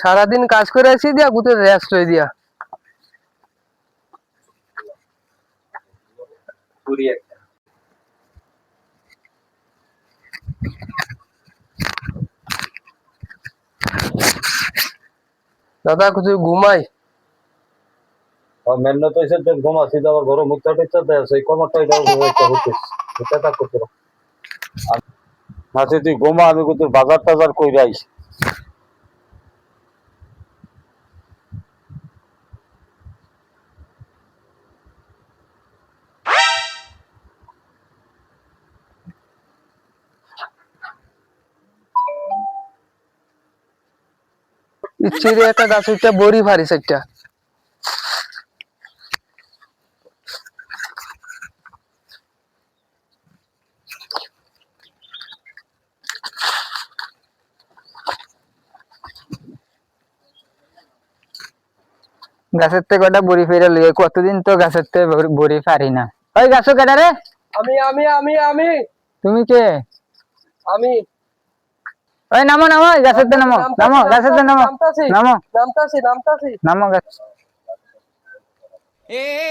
সারাদিন কাজ করে আসি দিয়া গুতে রেস্ট লই দিয়া পুরি একটা দাদা কিছু ঘুমাই মেন তো এসে তো ঘুমাচ্ছি তো আবার ঘরে মুখটা টিপতে দেয় সেই কমারটা এটা হচ্ছে এটা তা করতে না তুই ঘুমা আমি তোর বাজার টাজার কই যাইস ইচ্ছিরে একটা গাছ উঠটা বড়ি ভারি সেটা গাছের থেকে কটা বড়ি ফেরা লইয়ে কতদিন তো গাছের থেকে বড়ি পারি না। ওই গাছও কেডা রে? আমি আমি আমি আমি তুমি কে? আমি ওই নামো নামো গাছের থেকে নামো নামো গাছের থেকে নামো নামো নামতাছি নামো গাছ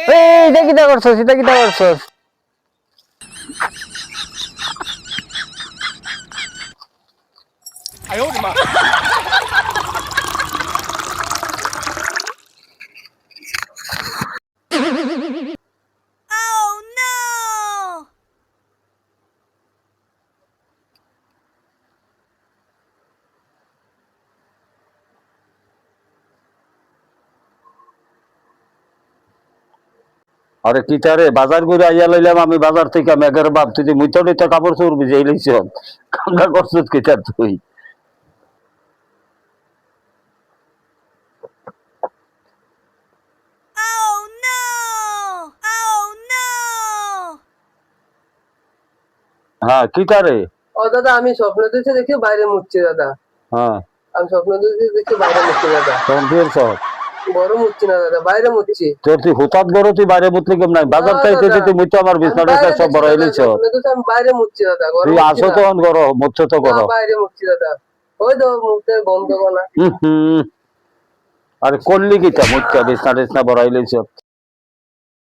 এই এটা কিটা করছস এটা কিটা করছস Oh no! আরে কিটারে বাজার করে আইয়া লইলাম আমি বাজার থেকে মেঘের বাপ তুই মুইটা তো কাপড় চোর ভিজাই লইছ কামড়া করছিস কিটার তুই Oh no! Oh no! হ্যাঁ কিটারে ও দাদা আমি স্বপ্ন দেখি বাইরে মুচ্ছি দাদা হ্যাঁ আমি স্বপ্ন দেখি বাইরে মুচ্ছি দাদা তখন তুই সব বড় মুচ্ছি না দাদা বাইরে মুচ্ছি তোর তুই হুতাত বড় তুই বাইরে মুতলি কেমন নাই বাজার চাইতে তুই মুইতো আমার বিছনাটা সব বড় হইলিছ আমি বাইরে মুচ্ছি দাদা তুই আসো তখন করো মুচ্ছ তো করো বাইরে মুচ্ছি দাদা ওই তো মুখে বন্ধ করা আরে করলি কিটা মুচ্ছা বিছনা টিছনা বড় হইলিছ